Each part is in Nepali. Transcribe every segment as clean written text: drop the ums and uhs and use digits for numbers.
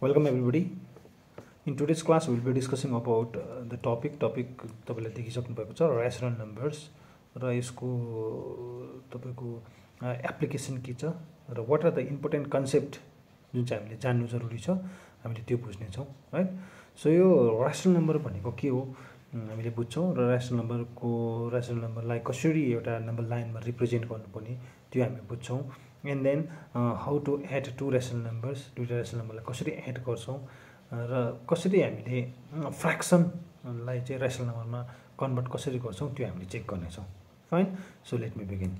Welcome everybody. In today's class, we will be discussing about the topic तपाईले देखिसक्नु भएको छ rational numbers र यसको तपाईको एप्लिकेसन के छ र what are the important concept जुन चाहिँ हामीले जान्नु जरुरी छ हामीले त्यो बुझ्ने छौं राइट. सो यो rational number भनेको के हो हामीले बुझ्छौं र rational नम्बरलाई कसरी एउटा नम्बर लाइनमा रिप्रेजेन्ट गर्नुपर्ने त्यो हामी बुझ्छौं. And then how to add two rational numbers, दुईटा rational नम्बरलाई कसरी एड गर्छौं र कसरी हामीले फ्र्याक्सन लाई चाहिँ rational नम्बरमा कन्भर्ट कसरी गर्छौं त्यो हामीले चेक गर्ने छौं. Fine. So let me begin.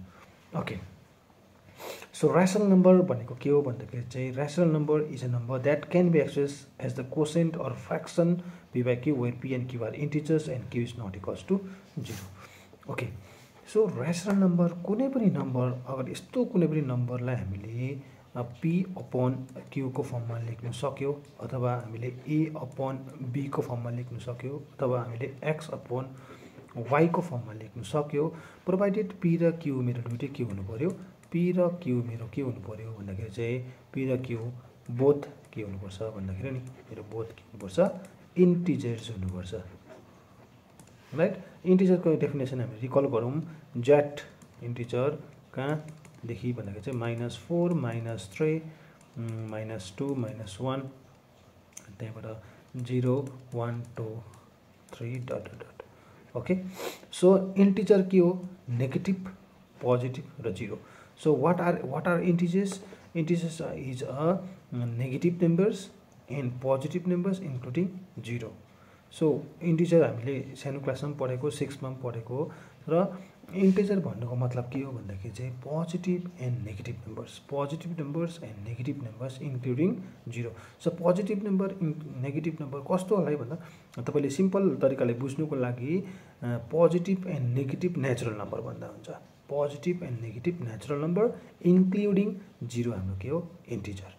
Okay. So rational number भनेको के हो भन्दाखेरि चाहिँ rational number is a number that can be expressed as the quotient or fraction p by q where p and q are integers and q is not equals to 0. Okay. So rational number कुनै पनि नम्बर अगर यस्तो कुनै पनि नम्बरलाई हामीले p upon q को फर्ममा लेख्न सक्यो अथवा हामीले a upon b को फर्ममा लेख्न सक्यो अथवा हामीले x upon y को फर्ममा लेख्न सक्यो प्रोवाइडेड p र q मेरो दुईटै के हुनु पर्यो p र q मेरो के हुनु पर्यो भन्दाखेरि चाहिँ p र q बोथ के हुनु पर्छ भन्दाखेरि नि मेरो बोथ के हुनु पर्छ इन्टिजर्स हुनु पर्छ राइट. इन्टिजर को डेफिनेसन हामी रिकल गरौँ. जेट इन्टिजर कहाँ देखि भन्दाखेरि चाहिँ -4 -3 -2 -1 त्यहाँबाट 0 1 2 3 dot dot. Okay. So integer के हो नेगेटिभ पोजिटिभ र 0. So what are integers. Integers is a negative numbers and positive numbers including 0. So integer हामीले सानो क्लासमा पढेको 6 मा पढेको र इन्टिजर भन्नुको मतलब के हो भन्दाखेरि चाहिँ positive and negative numbers and negative numbers including 0. So positive number negative number कस्तो होला है भन्दा तपाईले सिम्पल तरिकाले बुझ्नुको लागि positive and negative natural number भन्दा हुन्छ. Positive and negative natural number including 0 हाम्रो के हो इन्टिजर.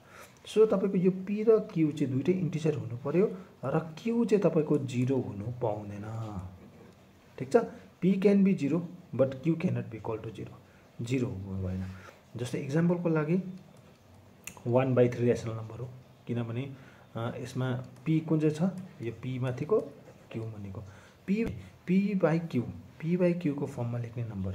सो तपाईको यो p र q चाहिँ दुईटै इन्टिजर हुनु पर्यो र q चाहिँ तपाईको 0 हुनु पाउँदैन. ठीक छ. p can be 0 but q can not be equal to 0 भएन. जस्तै एक्जाम्पलको लागि 1/3 रेशनल नम्बर हो किनभने यसमा p कुन चाहिँ छ यो p माथिको q भनेको p by q को फर्ममा लेख्ने नम्बर.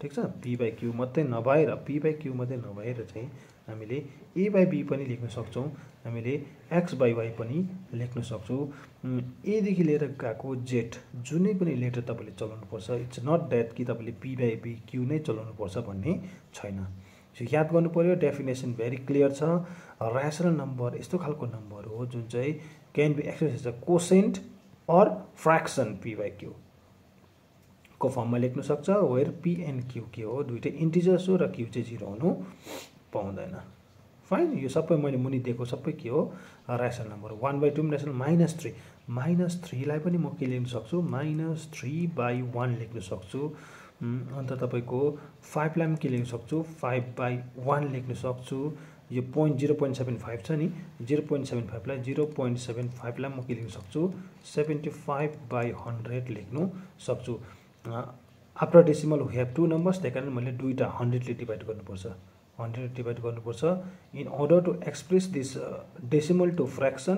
ठीक छ. p by q मात्रै नभएर p by q मात्रै नभएर चाहिँ हामीले a by b पनि लेख्न सक्छौं. हामीले x by y पनि लेख्न सक्छौं. a देखि लिएर गएको z जुनै पनि लेटर तपाईले चलाउनु पर्छ. इट्स नट दैट कि तपाईले p by b q नै चलाउनु पर्छ भन्ने छैन. सो याद गर्नु पर्यो. डेफिनेसन भेरी क्लियर छ. रेशनल नम्बर यस्तो खालको नम्बर हो जुन चाहिँ can be expressed as a quotient or fraction p by q को फर्ममा लेख्न सक्छ. वेयर p एन्ड q के हो दुईटै इन्टिजर्स हो र q चाहिँ 0 हुनु पाउँदैन. फाइन. यो सबै मैले मुनि दिएको सबै के हो रेशनल नम्बर. 1/2 रेशनल -3 लाई पनि म के लेख्न सक्छु -3/1 लेख्न सक्छु. अन्त तपाईको 5 लाई के लेख्न सक्छु 5/1 लेख्न सक्छु. यो 0.75 छ नि 0.75 लाई 0.75 लाई म के लेख्न सक्छु 75/100 लेख्न सक्छु. After decimal we have two numbers त्यही कारण मैले दुईटा 100 ले डिभाइड गर्नुपर्छ. 100 डिभाइड गर्नुपर्छ in order to express this decimal to fraction.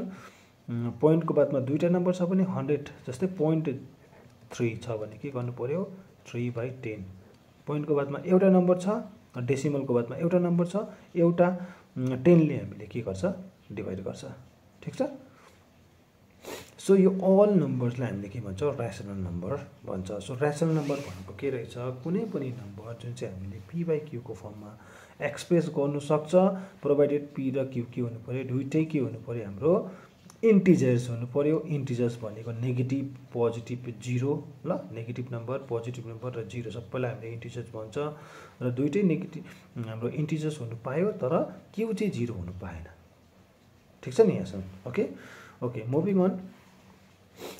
Point को बादमा दुईटा नम्बर छ भने 100 जस्तै 0.3 छ भने के गर्नु पर्यो 3/10. पोइन्ट को बादमा एउटा नम्बर छ डेसिमल को बादमा एउटा नम्बर छ एउटा 10 ले हामीले के गर्छ डिभाइड गर्छ. ठीक छ. सो यो अल नम्बर्सलाई हामीले के भन्छौं रेशनल नम्बर भन्छ. सो रेशनल नम्बर भनेको के रहेछ कुनै पनि नम्बर जुन चाहिँ हामीले p by q को फर्ममा एक्सप्रेस गर्नु सक्छ प्रोवाइडेड p र q के हुनु पर्यो दुईटै के हुनु पर्यो हाम्रो इन्टिजर्स हुनु पर्यो. इन्टिजर्स भनेको नेगेटिभ पोजिटिभ 0 ल नेगेटिभ नम्बर पोजिटिभ नम्बर र 0 सबैलाई हामीले इन्टिजर्स भन्छ र दुईटै नेगेटिभ हाम्रो इन्टिजर्स हुनु पायो तर q चाहिँ 0 हुनु पाएन. ठीक छ नि यहाँसम्म. Okay. Okay. Moving on.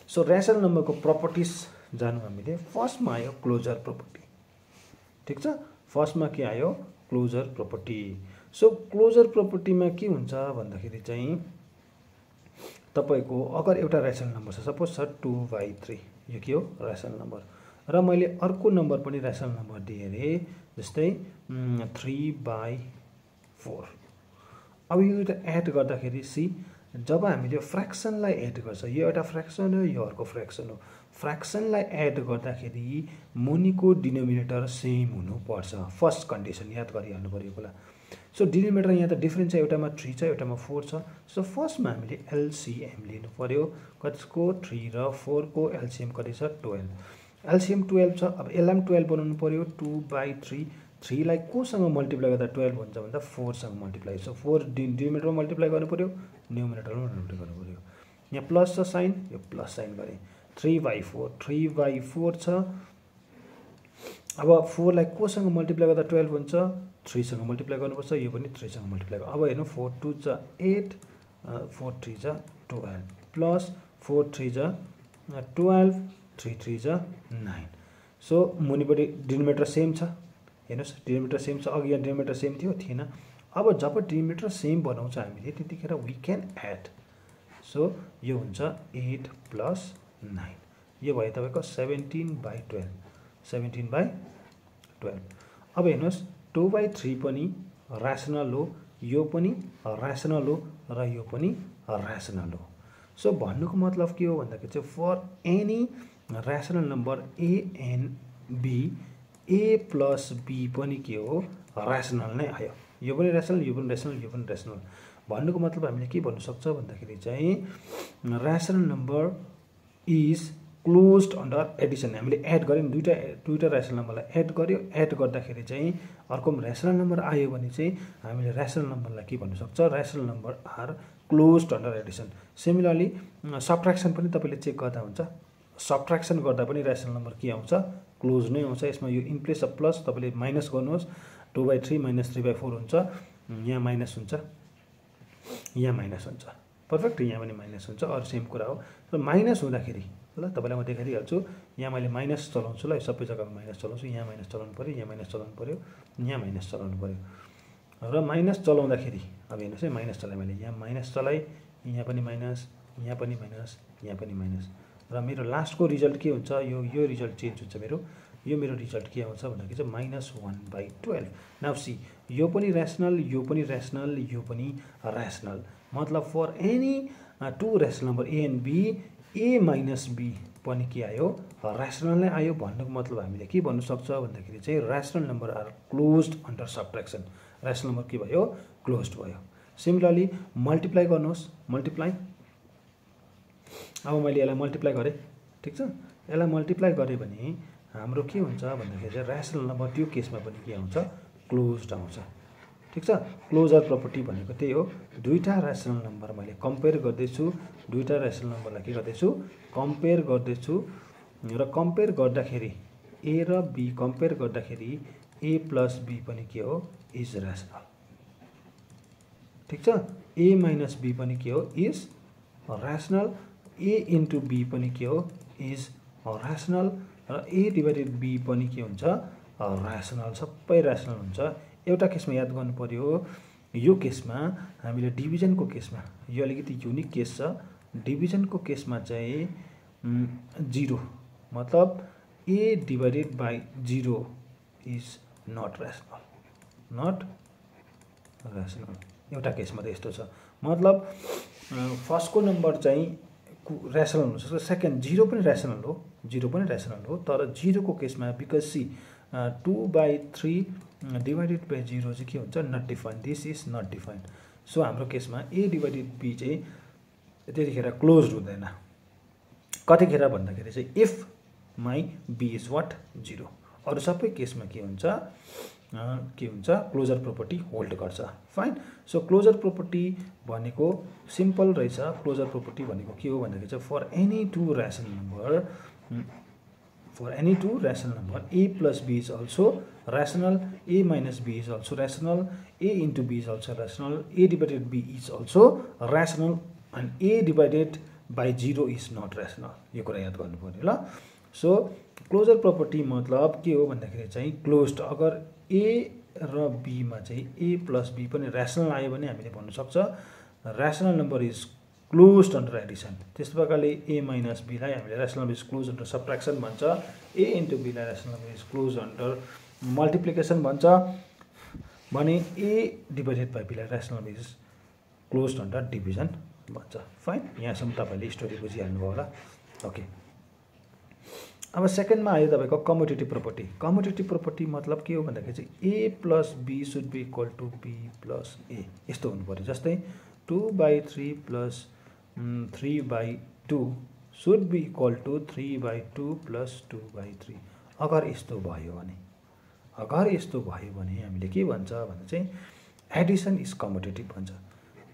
So rational number को प्रपर्टिज जानु हामीले. फर्स्टमा आयो क्लोजर प्रपर्टी. ठीक छ. फर्स्टमा के आयो क्लोजर प्रपर्टी. सो क्लोजर प्रपर्टीमा के हुन्छ भन्दाखेरि चाहिँ तपाईको अगर एउटा रेशनल नम्बर छ सपोज छ 2/3 यो के हो रेशनल नम्बर र मैले अर्को नम्बर पनि रेशनल नम्बर दिए रे जस्तै 3/4. अब यो दुईटा एड गर्दाखेरि सी जब हामीले फ्र्याक्सनलाई एड गर्छ, यो एउटा फ्र्याक्सन हो, यो अर्को फ्र्याक्सन हो, फ्र्याक्सनलाई एड गर्दाखेरि मुनिको डिनोमिनेटर सेम हुनुपर्छ। फर्स्ट कन्डिसन याद गरिहाल्नु पऱ्यो होला। सो डिनोमिनेटर यहाँ त डिफ्रेन्ट छ, एउटामा 3 छ, एउटामा 4 छ। सो फर्स्टमा हामीले एलसिएम लिनु पऱ्यो। कतिको 3 र 4 को एलसिएम कति छ 12। एलसिएम 12 छ। अब यसलाई पनि 12 बनाउनु पऱ्यो। 2/3, 3 लाई कोसँग मल्टिप्लाई गर्दा 12 हुन्छ भन्दा 4 सँग मल्टिप्लाई। सो 4 डिनोमिनेटरमा मल्टिप्लाई गर्नु पऱ्यो, न्युमिनेटरमा मल्टिप्लाई गर्नु पऱ्यो। यहाँ प्लस छ साइन, यो प्लस साइन गरेँ। 3/4, 3/4 छ। अब 4 लाई कोसँग मल्टिप्लाई गर्दा 12 हुन्छ, 3 सँग मल्टिप्लाई गर्नुपर्छ, यो पनि 3 सँग मल्टिप्लाई गर्नु। अब हेर्नु 4 2 छ 8, 4 3 छ 12 प्लस 4 3 छ 12, 3 3 छ 9। सो मुनिपट्टि डिनोमिनेटर सेम छ, हेर्नुहोस् डिनोमिनेटर सेम छ। अघि यहाँ डिनोमिनेटर सेम थियो थिएन। अब जब डिनोमिनेटर सेम बनाउँछ हामीले त्यतिखेर वी क्यान एड। सो यो हुन्छ 8 प्लस 9, यो भयो तपाईँको 17/12, 17/12। अब हेर्नुहोस् 2/3 पनि ऱ्यासनल हो, यो पनि ऱ्यासनल हो र यो पनि ऱ्यासनल हो। सो भन्नुको मतलब के हो भन्दाखेरि चाहिँ for any rational number a and b, a plus be पनि के हो ऱ्यासनल नै आयो। यो पनि ऱ्यासनल, यो पनि ऱ्यासनल, यो पनि ऱ्यासनल। भन्नुको मतलब हामीले के भन्नु सक्छ भन्दाखेरि चाहिँ rational number is closed under Edison. हामीले एड गऱ्यौँ, दुईवटा ऱ्यासनल नम्बरलाई एड गऱ्यो। एड गर्दाखेरि चाहिँ अर्को ऱ्यासनल नम्बर आयो भने चाहिँ हामीले ऱ्यासनल नम्बरलाई के भन्नु सक्छ, rational number are closed under addition. Similarly subtraction पनि तपाईँले चेक गर्दा हुन्छ, सब्ट्र्याक्सन गर्दा पनि ऱ्यासनल नम्बर के आउँछ, क्लोज नै आउँछ। यसमा यो इन प्लेस अफ प्लस तपाईँले माइनस गर्नुहोस्, 2/3 माइनस 3/4 हुन्छ, यहाँ माइनस हुन्छ, यहाँ माइनस हुन्छ, पर्फेक्ट, यहाँ पनि माइनस हुन्छ। अरू सेम कुरा हो। र माइनस हुँदाखेरि ल तपाईँलाई म देखाइदिइहाल्छु। यहाँ मैले माइनस चलाउँछु ल, सबै जग्गामा माइनस चलाउँछु। यहाँ माइनस चलाउनु पऱ्यो, यहाँ माइनस चलाउनु पऱ्यो, यहाँ माइनस चलाउनु पऱ्यो। र माइनस चलाउँदाखेरि अब हेर्नुहोस् है, माइनस चलाएँ मैले, यहाँ माइनस चलाएँ, यहाँ पनि माइनस, यहाँ पनि माइनस, यहाँ पनि माइनस। र मेरो लास्टको रिजल्ट के हुन्छ, यो रिजल्ट चेन्ज हुन्छ मेरो। यो मेरो रिजल्ट के आउँछ भन्दाखेरि चाहिँ -1/12। नाउ सी, यो पनि ऱ्यासनल, यो पनि ऱ्यासनल, यो पनि ऱ्यासनल। मतलब for any two rational number a and b, a minus b पनि के आयो, ऱ्यासनल नै आयो। भन्नुको मतलब हामीले के भन्नु सक्छ भन्दाखेरि चाहिँ rational number are closed under subtraction. Rational number के भयो, क्लोज्ड भयो। सिमिलरली मल्टिप्लाई गर्नुहोस्, मल्टिप्लाई। अब मैले यसलाई मल्टिप्लाई गरेँ, ठिक छ। यसलाई मल्टिप्लाई गरेँ भने हाम्रो के हुन्छ भन्दाखेरि चाहिँ ऱ्यासनल नम्बर त्यो केसमा पनि के आउँछ, क्लोज्ड आउँछ, ठिक छ। क्लोजर प्रपर्टी भनेको त्यही हो। दुईवटा ऱ्यासनल नम्बर मैले कम्पेयर गर्दैछु, दुईवटा ऱ्यासनल नम्बरलाई के गर्दैछु, कम्पेयर गर्दैछु। र कम्पेयर गर्दाखेरि ए र बी कम्पेयर गर्दाखेरि ए प्लस बी पनि के हो, इज ऱ्यासनल, ठिक छ। ए माइनस बी पनि के हो, is rational. A into b पनि के हो, इज ऱ्यासनल। र ए डिभाइडेड बी पनि के हुन्छ, ऱ्यासनल। सबै ऱ्यासनल हुन्छ। एउटा केसमा याद गर्नु पर्यो, यो केसमा हामीले डिभिजनको केसमा, यो अलिकति युनिक केस छ। डिभिजनको केसमा चाहिँ 0, मतलब a divided by 0 is not rational, not rational. एउटा केसमा त यस्तो छ, मतलब फर्स्टको नम्बर चाहिँ ऱ्यासनल हुनसक्छ, सेकेन्ड 0 पनि ऱ्यासनल हो, 0 पनि ऱ्यासनल हो। तर 0 को केसमा बिकज सी 2/3 डिभाइडेड बाई 0 चाहिँ के हुन्छ, not defined, this is not defined. So हाम्रो केसमा ए डिभाइडेड बी चाहिँ त्यतिखेर क्लोज्ड हुँदैन। कतिखेर भन्दाखेरि चाहिँ if my b is what 0। अरू सबै केसमा के हुन्छ, क्लोजर प्रोपर्टी होल्ड गर्छ। फाइन। सो क्लोजर प्रोपर्टी भनेको सिम्पल रहेछ। क्लोजर प्रोपर्टी भनेको के हो भन्दाखेरि चाहिँ for any two rational number a plus b is also rational, a minus b is also rational, a into b is also rational, a divided b is also rational, and a divided by 0 is not rational. यो कुरा याद गर्नु पऱ्यो ल। सो क्लोजर प्रोपर्टी मतलब के हो भन्दाखेरि चाहिँ क्लोज्ड। अगर ए र बीमा चाहिँ ए प्लस बी पनि ऱ्यासनल आयो भने हामीले भन्नु सक्छ rational number is closed under addition. त्यस्तो प्रकारले ए माइनस बीलाई हामीले rational number is close under subtraction भन्छ, ए इन्टु बीलाई rational number is close under multiplication भन्छ भने ए डिभाइडेड बाई बीलाई rational number is close under division भन्छ। फाइन, यहाँसम्म तपाईँले स्टोरी बुझिहाल्नुभयो होला। ओके, अब सेकेन्डमा आयो तपाईँको कम्युटेटिभ प्रोपर्टी। कम्युटेटिभ प्रोपर्टी मतलब के हो भन्दाखेरि चाहिँ A plus B should be equal to B plus A, यस्तो हुनु पऱ्यो। जस्तै 2/3 plus 3/2 should be equal to 3/2 plus 2/3। अगर यस्तो भयो भने हामीले के भन्छ भने चाहिँ एडिसन इज कम्युटेटिभ भन्छ।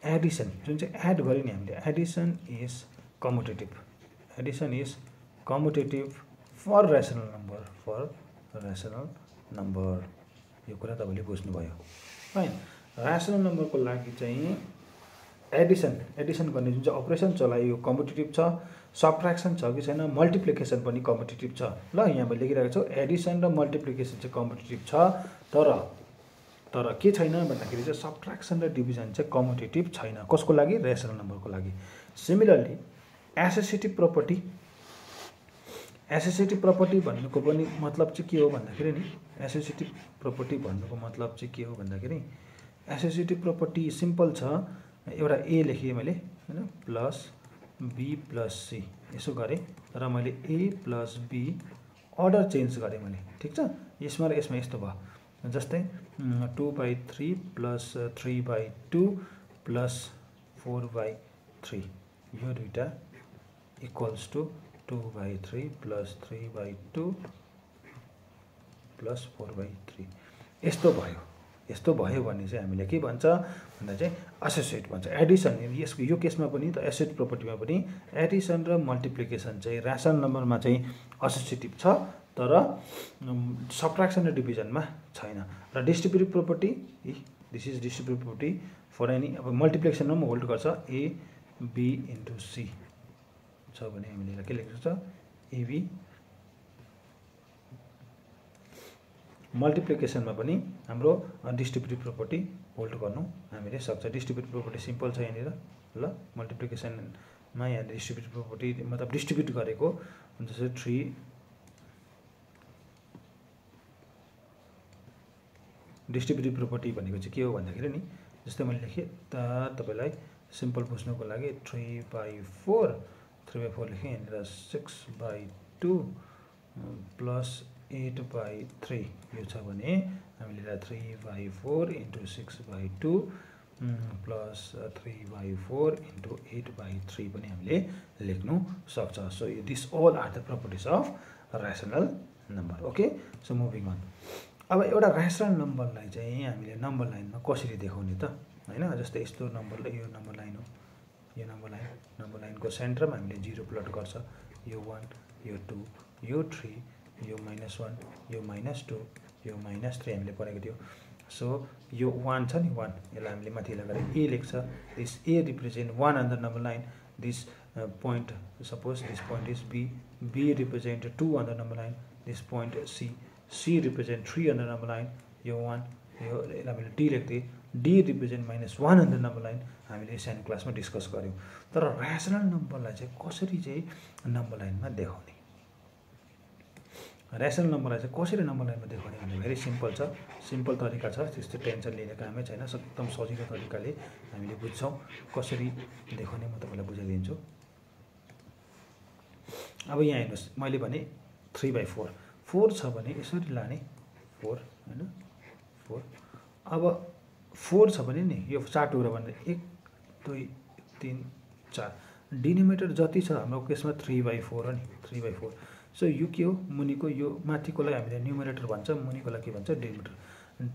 एडिसन जुन चाहिँ एड गर्यो नि हामीले, addition is commutative. Addition is commutative for rational number. यो कुरा तपाईँले बुझ्नुभयो। फाइन, रेसनल नम्बरको लागि चाहिँ एडिसन गर्ने जुन चाहिँ अपरेसन चलायो यो कम्पिटिटिभ छ, सबट्र्याक्सन छ कि छैन, मल्टिप्लिकेसन पनि कम्पिटिटिभ छ। ल यहाँ मैले लेखिरहेको छु एडिसन र मल्टिप्लिकेसन चाहिँ कम्पिटिटिभ छ, तर के छैन भन्दाखेरि चाहिँ सबट्र्याक्सन र डिभिजन चाहिँ कम्पिटिटिभ छैन। कसको लागि? रेसनल नम्बरको लागि। सिमिलरली एसोसिएटिभ प्रोपर्टी भन्नुको पनि मतलब चाहिँ के हो भन्दाखेरि नि, एसोसिएटिभ प्रोपर्टी भन्नुको मतलब चाहिँ के हो भन्दाखेरि एसोसिएटिभ प्रोपर्टी सिम्पल छ। एउटा ए लेखेँ मैले हैन, प्लस बी प्लस सी यसो गरेँ र मैले ए प्लस बी अर्डर चेन्ज गरेँ मैले, ठिक छ। यसमा र यसमा यस्तो भयो। जस्तै 2/3 प्लस 3/2 प्लस 4/3 यो दुईटा इक्वल्स टु 2/3 प्लस 3/2 प्लस 4/3 यस्तो भयो भने चाहिँ हामीले के भन्छ भन्दा चाहिँ एसोसिएट भन्छ। एडिसन यसको यो केसमा पनि त एसोसिएट प्रोपर्टीमा पनि एडिसन र मल्टिप्लिकेसन चाहिँ रेसनल नम्बरमा चाहिँ एसोसिएटिभ छ, तर सबट्र्याक्सन र डिभिजनमा छैन। र distributive property, this is distributive property for any, अब मल्टिप्लिकेसनमा पनि होल्ड गर्छ ए बी इन्टु सी छ भने हामीले के लेख्नु छ एबी। मल्टिप्लिकेसनमा पनि हाम्रो डिस्ट्रिब्युटिभ प्रोपर्टी होल्ड गर्नु हामीले सक्छ। डिस्ट्रिब्युटिभ प्रोपर्टी सिम्पल छ यहाँनिर। ल मल्टिप्लिकेसनमा यहाँ डिस्ट्रिब्युटिभ प्रोपर्टी मतलब डिस्ट्रिब्युट गरेको जस्तै 3 डिस्ट्रिब्युटिभ प्रोपर्टी भनेको चाहिँ के हो भन्दाखेरि नि, जस्तै मैले लेखेँ तपाईँलाई सिम्पल बुझ्नुको लागि 3/4 लेखेँ यहाँनिर 6/2 प्लस 8/3 यो छ भने हामीले 3/4 इन्टु 6/2 प्लस 3/4 इन्टु 8/3 पनि हामीले लेख्नु सक्छ। So this all are the properties of rational number. Okay, so moving on. अब एउटा रेसनल नम्बरलाई चाहिँ हामीले नम्बर लाइनमा कसरी देखाउने त हैन। जस्तै यस्तो नम्बर, यो नम्बर लाइन हो, यो नम्बर लाइनको सेन्टरमा हामीले 0 प्लट गर्छ। यो 1, यो 2, यो 3, यो -1, यो -2, यो -3 हामीले पढेको थियो। सो यो 1 छ नि, 1 यसलाई हामीले माथि लगाएर ए लेख्छ। This a represent 1 on the number line. This point, suppose this point is B represent 2 on the number line. This point C represent 3 on the number line. यो 1 यो हामीले D लेख्दै, D represent -1 on the number line. हामीले सानो क्लासमा डिस्कस गर्यौं। तर रेसनल नम्बरलाई चाहिँ कसरी चाहिँ नम्बर लाइनमा देखाउने, रेसनल नम्बरलाई चाहिँ कसरी नम्बर लाइनमा देखाउने भने भेरी सिम्पल छ, सिम्पल तरिका छ। त्यस्तो टेन्सन लिने कामै छैन, एकदम सजिलो तरिकाले हामीले बुझ्छौं कसरी देखाउने। म तपाईलाई बुझाइदिन्छु। अब यहाँ हेर्नुस्, मैले भने 3/4 4 छ भने यसरी लाने 4 हैन 4। अब 4 छ भने नि यो 4 टुक्रा भने 1 2 3 4 डिनोमिनेटर जति छ हाम्रो केसमा 3/4 हो नि, 3/4। सो यो के हो, मुनिको यो माथिकोलाई हामीले न्युमरेटर भन्छ, मुनिकोलाई के भन्छ डिनोमिनेटर।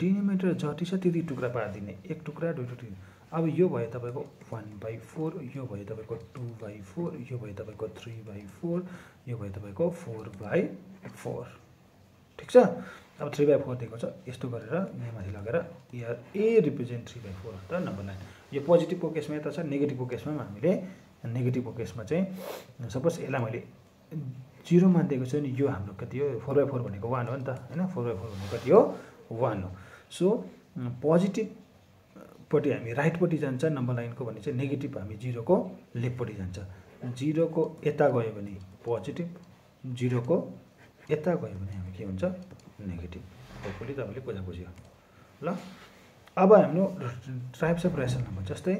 डिनोमिनेटर जति छ त्यति टुक्रा पार्दिने, 1 टुक्रा 2 टुक्रा। अब यो भयो तपाईको 1/4, यो भयो तपाईको 2/4, यो भयो तपाईको 3/4, यो भयो तपाईको 4/4। ठीक छ। अब 3/4 दिएको छ, यस्तो गरेर यहाँ माथि लगेर यहाँ ए रिप्रेजेन्ट 3/4 त नम्बर लाइन। यो पोजिटिभको केसमा यता छ, नेगेटिभको केसमा हामीले नेगेटिभको केसमा चाहिँ सपोज यसलाई मैले 0 मान दिएको छु नि, यो हाम्रो कति हो 4/4 भनेको 1 हो नि त हैन, 4/4 भनेको कति हो 1 हो। सो पोजिटिभ पट्टि हामी राइट पट्टि जान्छ नम्बर लाइनको भने चाहिँ नेगेटिभ हामी 0 को लेफ्ट पट्टि जान्छ। 0 को यता गयो भने पोजिटिभ, 0 को यता गयो भने हामी के हुन्छ नेगेटिभ। होपफुली तपाईले बुझ्यो ल। अब हाम्रो टाइप्स अफ रेसनल नम्बर, जस्तै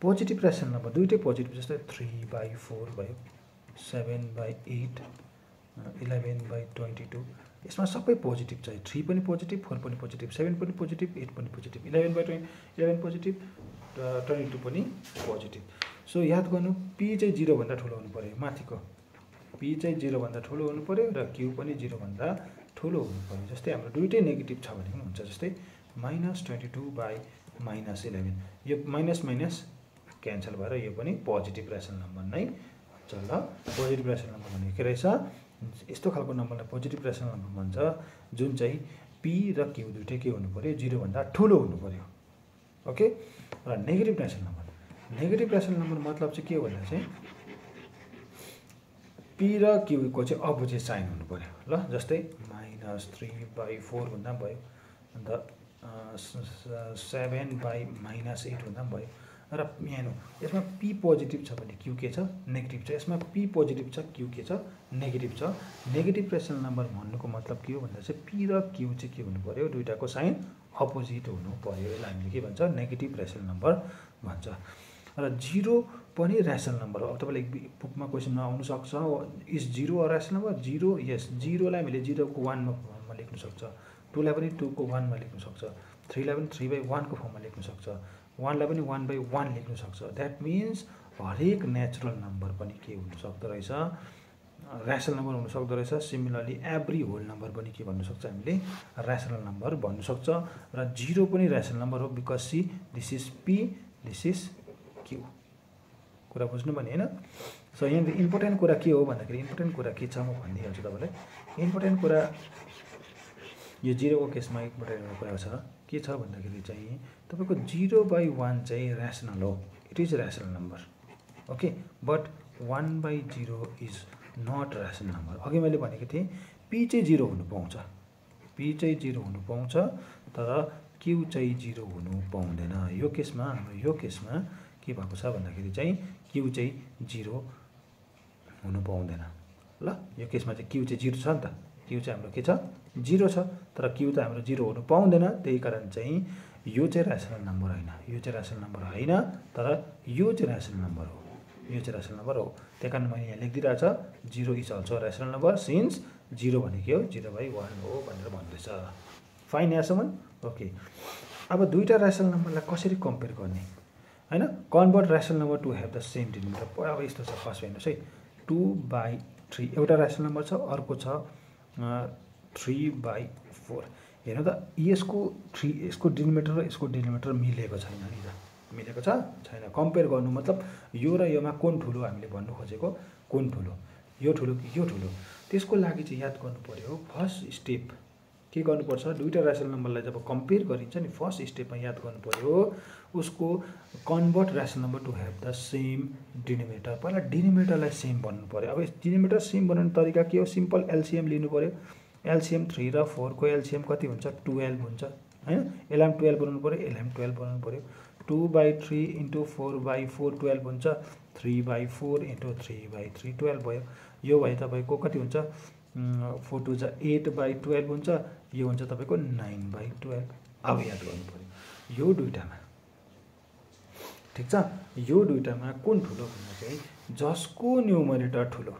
पोजिटिभ रेसनल नम्बर दुईटै पोजिटिभ, जस्तै 3/4 भयो, 7/8, 11/22, यसमा सबै पोजिटिभ छ। 3 पनि पोजिटिभ, 4 पनि पोजिटिभ, 7 पनि पोजिटिभ, 8 पनि पोजिटिभ, 11 पोजिटिभ, 22 पनि पोजिटिभ। सो याद गर्नु, पी चाहिँ 0 भन्दा ठुलो हुनु पर्यो, माथिको पी चाहिँ 0 भन्दा ठुलो हुनु पर्यो र क्यू पनि 0 भन्दा ठुलो हुनु पर्यो। जस्तै हाम्रो दुईटै नेगेटिभ छ भने पनि हुन्छ, जस्तै -22/-11, यो माइनस माइनस क्यान्सल भएर यो पनि पोजिटिभ रेसनल नम्बर नै हुन्छ। ल पोजिटिभ रेसनल नम्बर भनेको के रहेछ, यस्तो खालको नम्बरलाई पोजिटिभ रेसनल नम्बर भन्छ जुन चाहिँ पी र क्यू दुइटै के हुनु पर्यो, 0 भन्दा ठुलो हुनु पर्यो। ओके, र negative rational number, negative rational number मतलब चाहिँ के हो भन्दा चाहिँ पी र क्यूको चाहिँ अपोजिट साइन हुनु पर्यो। ल जस्तै -3/4 भन्दा पनि भयो, अन्त 7/-8 भन्दा पनि भयो। र यहाँ यसमा पी पोजिटिभ छ भने क्यू के छ, नेगेटिभ छ। यसमा पी पोजिटिभ छ, क्यू के छ, नेगेटिभ छ। नेगेटिभ रेसनल नम्बर भन्नुको मतलब के हो भन्दा चाहिँ पी र क्यू चाहिँ के हुनु पर्यो, दुईटाको साइन अपोजिट हुनु पर्यो। यसलाई हामीले के भन्छ, नेगेटिभ रेसनल नम्बर भन्छ। र 0 पनि रेसनल नम्बर हो। अब तपाईँले बुकमा क्वेसनमा आउनु सक्छ, इज 0 अ रेसनल नम्बर? 0 यस, 0लाई हामीले 0 को 1 फर्ममा लेख्न सक्छ, 2 लाई पनि 2 को 1 मा लेख्न सक्छ, 3 लाई पनि 3/1 को फर्ममा लेख्न सक्छ, 1 लाई पनि 1/1 लेख्न सक्छ। द्याट मिन्स हरेक नेचुरल नम्बर पनि के हुन सक्दो रहेछ, रेसनल नम्बर हुन सक्दो रहेछ। सिमिलरली एभ्री होल नम्बर पनि के भन्नु सक्छ, हामीले रेसनल नम्बर भन्नु सक्छ। र 0 पनि रेसनल नम्बर हो, because see this is P, this is Q. कुरा बुझ्नु भने होइन। सो यहाँ इम्पोर्टेन्ट कुरा के हो भन्दाखेरि, इम्पोर्टेन्ट कुरा के छ म भनिदिइहाल्छु तपाईँलाई। इम्पोर्टेन्ट कुरा यो 0 को केसमा इम्पोर्टेन्ट कुरा छ, के छ भन्दाखेरि चाहिँ तपाईँको 0/1 चाहिँ रेसनल हो, it is rational number. Okay, but 1/0 is not rational number. अघि मैले भनेको थिएँ पी चाहिँ 0 हुनु पाउँछ, पी चाहिँ 0 हुनु पाउँछ, तर क्यू चाहिँ 0 हुनु पाउँदैन। यो केसमा, हाम्रो यो केसमा के भएको छ भन्दाखेरि चाहिँ क्यू चाहिँ 0 हुनु पाउँदैन। ल यो केसमा चाहिँ क्यू चाहिँ 0 छ नि त, क्यू चाहिँ हाम्रो के छ, 0 छ, तर क्यू त हाम्रो 0 हुनु पाउँदैन। त्यही कारण चाहिँ यो चाहिँ रेसनल नम्बर होइन, यो चाहिँ रेसनल नम्बर होइन, तर यो चाहिँ रेसनल नम्बर हो, यो चाहिँ रेसनल नम्बर हो। त्यही कारण मैले यहाँ लेखिदिरहेको छ 0 is also rational number since 0 भनेको हो 0/1 हो भनेर भन्दैछ। फाइन यहाँसम्म? ओके, अब दुईवटा रेसनल नम्बरलाई कसरी कम्पेयर गर्ने होइन, convert rational number to have the same denominator. अब यस्तो छ, फर्स्ट हेर्नुहोस् है, 2/3 एउटा रेसनल नम्बर छ, अर्को छ 3/4। हेर्नु त, यसको डिनोमिनेटर र यसको डिनोमिनेटर मिलेको छैन नि त, मिलेको छ छैन। कम्पेयर गर्नु मतलब यो र योमा कुन ठुलो हामीले भन्नु खोजेको, कुन ठुलो, यो ठुलो कि यो ठुलो। त्यसको लागि चाहिँ याद गर्नु पर्यो, फर्स्ट स्टेप के गर्नुपर्छ, दुईवटा रेसनल नम्बरलाई जब कम्पेयर गरिन्छ नि, फर्स्ट स्टेपमा याद गर्नु पर्यो उसको convert rational number to have the same denominator. पहिला डिनोमिनेटरलाई सेम भन्नु पर्यो। अब डिनोमिनेटर सेम बनाउने तरिका के हो, सिम्पल एलसिएम लिनु पर्यो। एलसिएम 3 र 4 को एलसिएम कति हुन्छ, 12 हुन्छ होइन। यसलाई 12 बनाउनु पर्यो, यसलाई 12 बनाउनु पर्यो। 2/3 × 4/4 12 हुन्छ, 3/4 × 3/3 12 भयो। यो भए तपाईँको कति हुन्छ, 4 2 जा 8/12 हुन्छ, यो हुन्छ तपाईँको 9/12। अब याद गर्नु पर्यो यो दुईटामा, ठिक छ, यो दुईटामा कुन ठुलो भन्दा चाहिँ जसको न्युमरेटर ठुलो,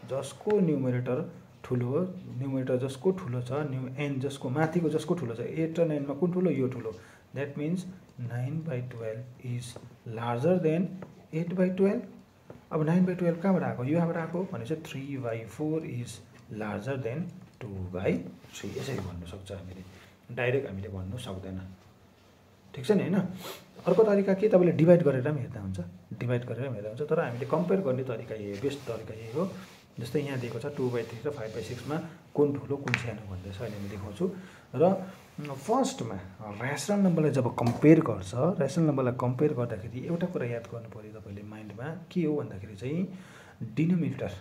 जसको न्युमरेटर ठुलो, न्युमरेटर जसको ठुलो छ, एन जसको माथिको जसको ठुलो छ, 8 र 9 मा कुन ठुलो, यो ठुलो। That means 9/12 is larger than 8/12। अब 9/12 कहाँबाट आएको, योबाट आएको भनेपछि 3/4 इज लार्जर देन 2/3। यसरी भन्नु सक्छ हामीले, डाइरेक्ट हामीले भन्नु सक्दैन, ठिक छ नि होइन। अर्को तरिका के, तपाईँले डिभाइड गरेर पनि हेर्दा हुन्छ, डिभाइड गरेर पनि हेर्दा हुन्छ, तर हामीले कम्पेयर गर्ने तरिका यही, बेस्ट तरिका यही हो। जस्तै यहाँ दिएको छ 2/3 र 5/6 मा कुन ठुलो कुन सानो भन्दैछ, अहिले म देखाउँछु। र फर्स्टमा रेसनल नम्बरलाई जब कम्पेयर गर्छ, रेसनल नम्बरलाई कम्पेयर गर्दाखेरि एउटा कुरा याद गर्नु पर्यो तपाईँले माइन्डमा, के हो भन्दाखेरि चाहिँ डिनोमिनेटर,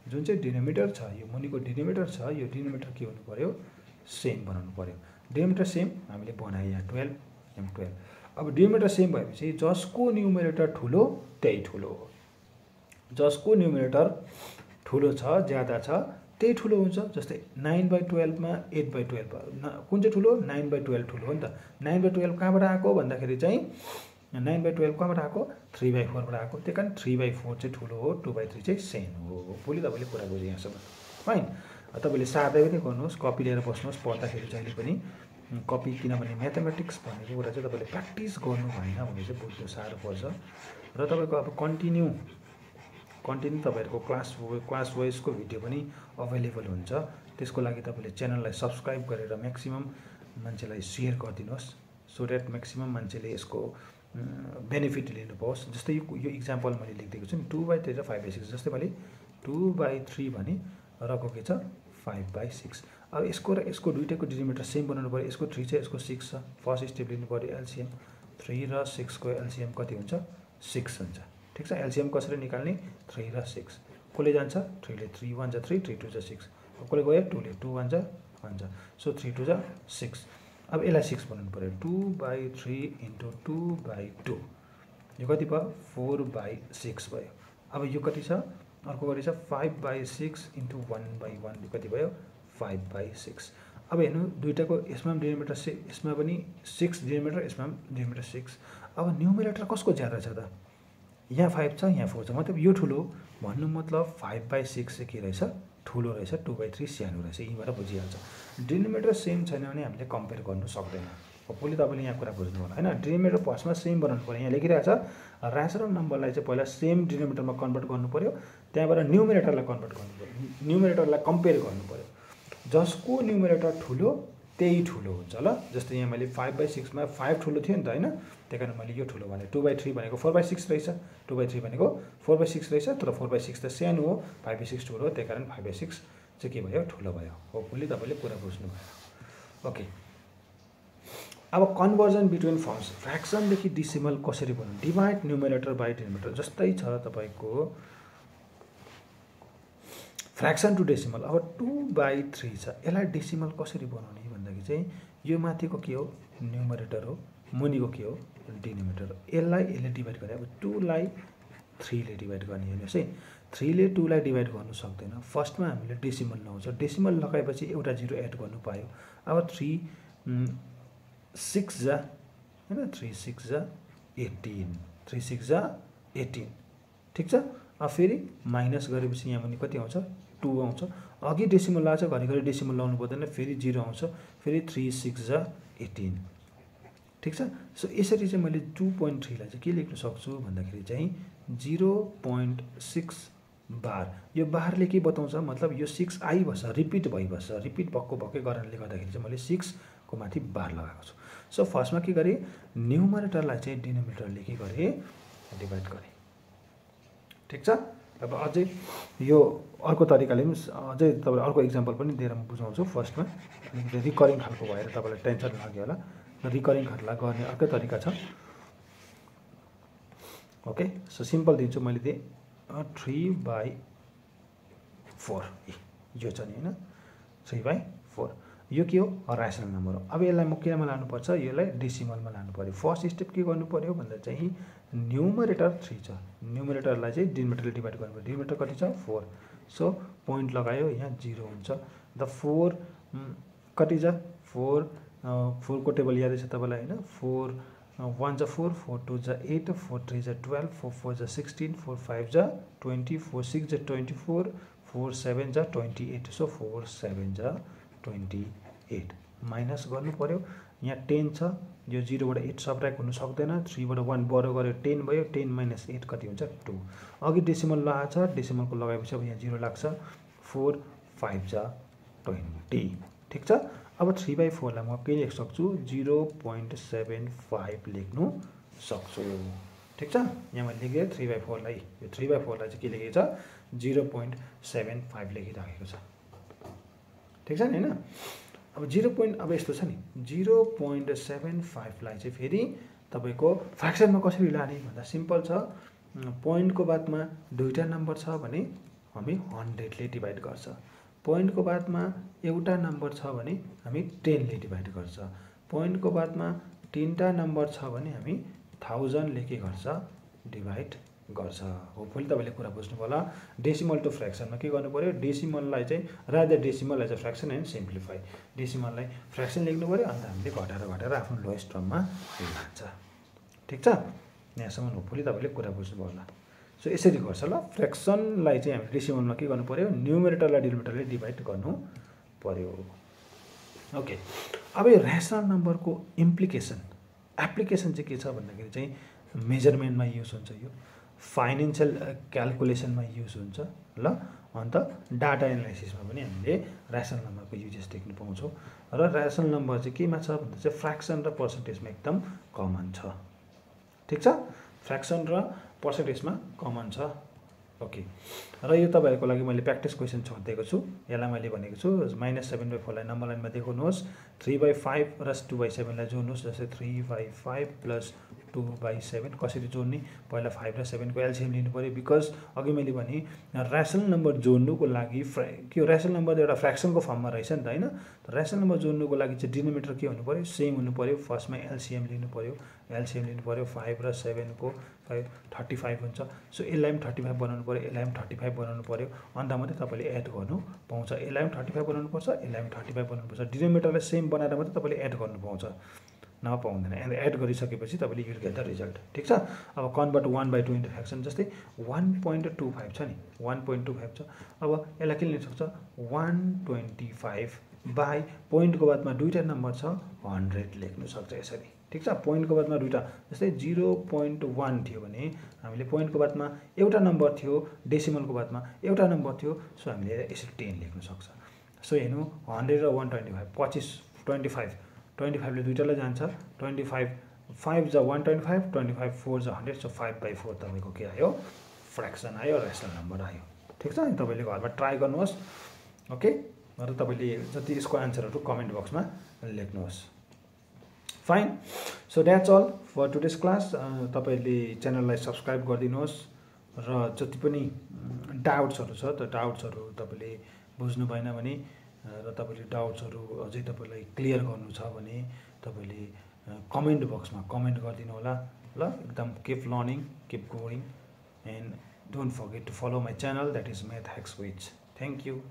जुन चाहिँ डिनोमिनेटर छ, यो मुनिको डिनोमिनेटर छ, यो डिनोमिनेटर के हुनु पर्यो, सेम बनाउनु पर्यो। डिनोमिनेटर सेम हामीले बनाए यहाँ 12 m12। अब डिनोमिनेटर सेम भएपछि जसको न्युमरेटर ठुलो त्यही ठुलो, जसको न्युमरेटर ठुलो छ, ज्यादा छ, त्यही ठुलो हुन्छ। जस्तै 9/12 मा 8/12 कुन चाहिँ ठुलो, 9/12 ठुलो हो नि त। 9/12 कहाँबाट आएको भन्दाखेरि चाहिँ 9/12 कहाँबाट आएको 3/4बाट आएको, त्यही कारण 3/4 चाहिँ ठुलो हो, 2/3 चाहिँ सानो हो। भोलि तपाईँले कुरा बुझे यहाँसम्म फाइन। तपाईँले सार्दै पनि गर्नुहोस्, कपी लिएर बस्नुहोस् पढ्दाखेरि जहिले पनि कपी, किनभने म्याथमेटिक्स भनेको कुरा चाहिँ तपाईँले प्र्याक्टिस गर्नु भएन भने चाहिँ बुझ्नु साह्रो पर्छ। र तपाईँको अब कन्टिन्यू तपाईँहरूको क्लास वाइजको भिडियो पनि अभाइलेबल हुन्छ। त्यसको लागि तपाईँले च्यानललाई सब्सक्राइब गरेर म्याक्सिमम मान्छेलाई सेयर गरिदिनुहोस्, सो द्याट म्याक्सिमम मान्छेले यसको बेनिफिट लिनु पाओस्। जस्तै यो इक्जाम्पल मैले लेखिदिएको छु नि 2/3 र 5/6, जस्तै मैले 2/3 भने रको के छ 5/6। अब यसको र यसको दुइटैको डिनोमिनेटर सेम बनाउनु पऱ्यो। यसको 3 छ, यसको 6 छ। फर्स्ट स्टेप लिनु पऱ्यो एलसिएम। 3 र 6 को एलसिएम कति हुन्छ 6 हुन्छ। ठिक छ, एलसिएम कसरी निकाल्ने 3 र 6 कसले जान्छ 3 ले, 3 1 जा 3, 3 2 जा 6, कसले गयो 2 ले, 2 1 जा 1 जा, सो 3 2 जा 6। अब यसलाई 6 बनाउनु पऱ्यो। 2/3 × 2/2 यो कति भयो 4/6 भयो। अब यो कति छ अर्को कति छ 5/6 × 1/1 यो कति भयो 5/6। अब हेर्नु दुइटाको यसमा पनि डिनोमिनेटर यसमा पनि 6 डिनोमिनेटर, यसमा पनि डिनोमिनेटर 6। अब न्युमरेटर कसको ज्यादा छ त, यहाँ 5 छ यहाँ 4 छ, मतलब यो ठुलो भन्नु मतलब 5/6 चाहिँ के रहेछ ठुलो रहेछ, 2/3 सानो रहेछ। यहीँबाट बुझिहाल्छ। डिनोमिनेटर सेम छैन भने हामीले कम्पेयर गर्नु सक्दैन। भोलि तपाईँले यहाँ कुरा बुझ्नु होला होइन। डिनोमिनेटर फर्स्टमा सेम बनाउनु पऱ्यो। यहाँ लेखिरहेको छ ऱ्यासनल नम्बरलाई चाहिँ पहिला सेम डिनोमिनेटरमा कन्भर्ट गर्नु पऱ्यो, त्यहाँबाट न्युमरेटरलाई कन्भर्ट गर्नु पऱ्यो, न्युमरेटरलाई कम्पेयर गर्नु पऱ्यो। जसको न्युमरेटर ठुलो त्यही ठुलो हुन्छ ल। जस्तै यहाँ मैले 5/6 मा 5 ठुलो थियो नि त होइन, त्यही कारण मैले यो ठुलो भने। 2/3 भनेको 4/6 रहेछ, 2/3 भनेको 4/6 रहेछ, तर 4/6 त सानो हो, 5/6 ठुलो हो, त्यही कारण 5/6 चाहिँ के भयो ठुलो भयो। होपफुली तपाईँले कुरा बुझ्नु भयो। ओके, अब कन्भर्जन बिट्विन फर्म्स, फ्र्याक्सनदेखि डेसिमल कसरी बनाउनु, डिभाइड न्युमरेटर बाई डिनोमिनेटर। जस्तै छ तपाईँको फ्र्याक्सन टु डेसिमल। अब 2/3 छ, यसलाई डेसिमल कसरी बनाउने भन्दाखेरि चाहिँ यो माथिको के हो न्युमरेटर हो, मुनिको के हो डिनोमिनेटर हो। यसले डिभाइड गर्ने। अब 2 लाई 3 ले डिभाइड गर्ने हेर्नुहोस् है, 3 ले 2 लाई डिभाइड गर्नु सक्दैन। फर्स्टमा हामीले डेसिमल लगाउँछ, डेसिमल लगाएपछि एउटा 0 एड गर्नु पायो। अब 3 6 जा होइन, 3 6 जा 18, 3 6 जा 18 ठिक छ। अब फेरि माइनस गरेपछि यहाँ पनि कति आउँछ 2 आउँछ। अघि डेसिमल लाग्छ, घरिघरि डेसिमल लाउनु पर्दैन, फेरि 0 आउँछ, फेरि 3 6 जा 18 ठिक छ। सो यसरी चाहिँ मैले 2.3 लाई चाहिँ के लेख्न सक्छु भन्दाखेरि चाहिँ 0.6 बार। यो बारले के बताउँछ मतलब यो 6 आइबस्छ, रिपिट भइबस्छ, रिपिट भएकै कारणले गर्दाखेरि चाहिँ मैले 6 को माथि बार लगाएको छु। सो फर्स्टमा के गरेँ न्युमरेटरलाई चाहिँ डिनोमिनेटरले के गरेँ डिभाइड गरेँ ठिक छ। अब अझै यो अर्को तरिकाले पनि अझै तपाईँलाई अर्को इक्जाम्पल पनि दिएर म बुझाउँछु। फर्स्टमा अलिकति रिकरिङ खालको भएर तपाईँलाई टेन्सन लाग्यो होला, रिकरिङ खालको गर्ने अर्कै तरिका छ। ओके, सो सिम्पल दिन्छु मैले दिएँ 3/4 यो छ नि होइन, 3/4 यो के हो ऱ्यासनल नम्बर हो। अब यसलाई म केमा लानुपर्छ, यसलाई डेसिमलमा लानु पऱ्यो। फर्स्ट स्टेप के गर्नु पऱ्यो भन्दा चाहिँ न्युमरेटर 3 छ, न्युमरेटरलाई चाहिँ डिनोमिनेटरले डिभाइड गर्नु पऱ्यो। डिनोमिनेटर कति छ 4, सो पोइन्ट लगायो यहाँ 0 हुन्छ। द 4 कति छ 4 को टेबल यादै छ तपाईँलाई होइन। 4 1 जा 4, 4 2 जा 8, 4 3 जा 12, 4 4 जा 16, 4 5 जा 20, 4 6 जा 24, 4 7 जा 28, सो 4 7 जा 28 माइनस गर्नु पर्यो। यहाँ 10 छ, यो 0 बाट 8 सबट्र्याक्ट हुन सक्दैन, 3 बाट 1 बढो गर्यो 10 भयो, 10 - 8 कति हुन्छ 2। अघि डेसिमल लगाएको छ, डेसिमलको लगाएपछि अब यहाँ 0 लाग्छ, 4 5 जा 20 ठिक छ। अब 3/4 लाई म के लेख्न सक्छु 0.75 लेख्नु सक्छु ठिक छ। यहाँ मैले लेखेँ 3/4 लाई, यो 3/4 लाई चाहिँ के लेखेको छ 0.75 लेखिराखेको छ ठिक छ नि होइन। अब अब यस्तो छ नि 0.75 लाई चाहिँ फेरि तपाईँको फ्र्याक्सनमा कसरी लाने भन्दा सिम्पल छ। पोइन्टको बादमा दुईवटा नम्बर छ भने हामी 100 ले डिभाइड गर्छ, पोइन्टको बादमा एउटा नम्बर छ भने हामी 10 ले डिभाइड गर्छ, पोइन्टको बादमा तीनटा नम्बर छ भने हामी 1000 ले के गर्छ डिभाइड गर्छ। होपफुली तपाईँले कुरा बुझ्नु होला। डेसिमल टु फ्र्याक्सनमा के गर्नु पर्यो, डेसिमललाई चाहिँ rather decimal as a fraction and simplify, डेसिमललाई फ्र्याक्सन लेख्नु पर्यो, अन्त हामीले घटाएर आफ्नो लोएस्ट टर्ममा लान्छ ठिक छ, यहाँसम्म होपफुली तपाईँले कुरा बुझ्नुभयो होला। सो यसरी गर्छ ल, फ्र्याक्सनलाई चाहिँ हामी डेसिमलमा के गर्नु पऱ्यो, न्युमेरेटरलाई डिनोमिनेटरले डिभाइड गर्नु पऱ्यो। ओके, अब यो ऱ्यासनल नम्बरको एप्लिकेसन चाहिँ के छ भन्दाखेरि चाहिँ मेजरमेन्टमा युज हुन्छ, यो फाइनेन्सियल क्यालकुलेसनमा युज हुन्छ ल, अन्त डाटा एनालाइसिसमा पनि हामीले ऱ्यासनल नम्बरको युजेस देख्न पाउँछौँ। र ऱ्यासनल नम्बर चाहिँ केमा छ भन्दा चाहिँ फ्र्याक्सन र पर्सेन्टेजमा एकदम कमन छ। ठिक छ, फ्र्याक्सन र पर्सेन्टेजमा कमन छ। ओके, र यो तपाईँहरूको लागि मैले प्र्याक्टिस क्वेसन छोडिदिएको छु। यसलाई मैले भनेको छु -7/4 लाई नम्बर लाइनमा देखाउनुहोस्, 3/5 र 2/7 जोड्नुहोस्। जस्तै 3/5 + 2/7 कसरी जोड्ने, पहिला 5 र 7 को एलसिएम लिनु पऱ्यो। बिकज अघि मैले भने ऱ्यासनल नम्बर जोड्नुको लागि के हो, ऱ्यासनल नम्बर एउटा फ्र्याक्सनको फर्ममा रहेछ नि त होइन। ऱ्यासनल नम्बर जोड्नुको लागि चाहिँ डिनोमिनेटर के हुनु पऱ्यो, सेम हुनु पऱ्यो। फर्स्टमा एलसिएम लिनु पऱ्यो, 5 र 7 को 35 हुन्छ। सो यसलाई पनि 35 बनाउनु पऱ्यो, यसलाई पनि 35 बनाउनु पऱ्यो, अन्त मात्रै तपाईँले एड गर्नु पाउँछ। यसलाई पनि 35 बनाउनु पर्छ, यसलाई पनि 35 बनाउनु पर्छ। डिनोमिनेटरलाई सेम बनाएर मात्रै तपाईँले एड गर्नु पाउँछ, नपाउँदैन। एड गरिसकेपछि तपाईँले यु गेट द रिजल्ट। ठिक छ, अब कन्भर्ट 1/2 इन्टु फ्र्याक्सन। जस्तै 1.25 छ नि, 1.25 छ। अब यसलाई के लिन सक्छ, 125 बाई पोइन्टको बादमा दुईवटा नम्बर छ 100 लेख्नु सक्छ यसरी। ठिक छ, पोइन्टको बादमा दुईवटा, जस्तै 0.1 थियो भने हामीले पोइन्टको बादमा एउटा नम्बर थियो, डेसिमलको बादमा एउटा नम्बर थियो। सो हामीले यसरी 10 लेख्न सक्छ। सो हेर्नु, 100 र 125 25 ले दुईवटालाई जान्छ। 25 5 जा 125, 25 4 जा 100। सो 5/4 तपाईँको के आयो, फ्र्याक्सन आयो, ऱ्यासनल नम्बर आयो। ठिक छ, तपाईँले घरमा ट्राई गर्नुहोस्। ओके, र तपाईँले जति यसको एन्सरहरू कमेन्ट बक्समा लेख्नुहोस्। Fine, so that's all for today's class. तपाईँले च्यानललाई सब्सक्राइब गरिदिनुहोस् र जति पनि डाउट्सहरू छ त्यो डाउट्सहरू तपाईँले बुझ्नु भएन भने र तपाईँले डाउट्सहरू अझै तपाईँलाई क्लियर गर्नु छ भने तपाईँले कमेन्ट बक्समा कमेन्ट गरिदिनु होला ल। एकदम keep learning, keep going, and don't forget to follow my channel, that is math hacks with. Thank you.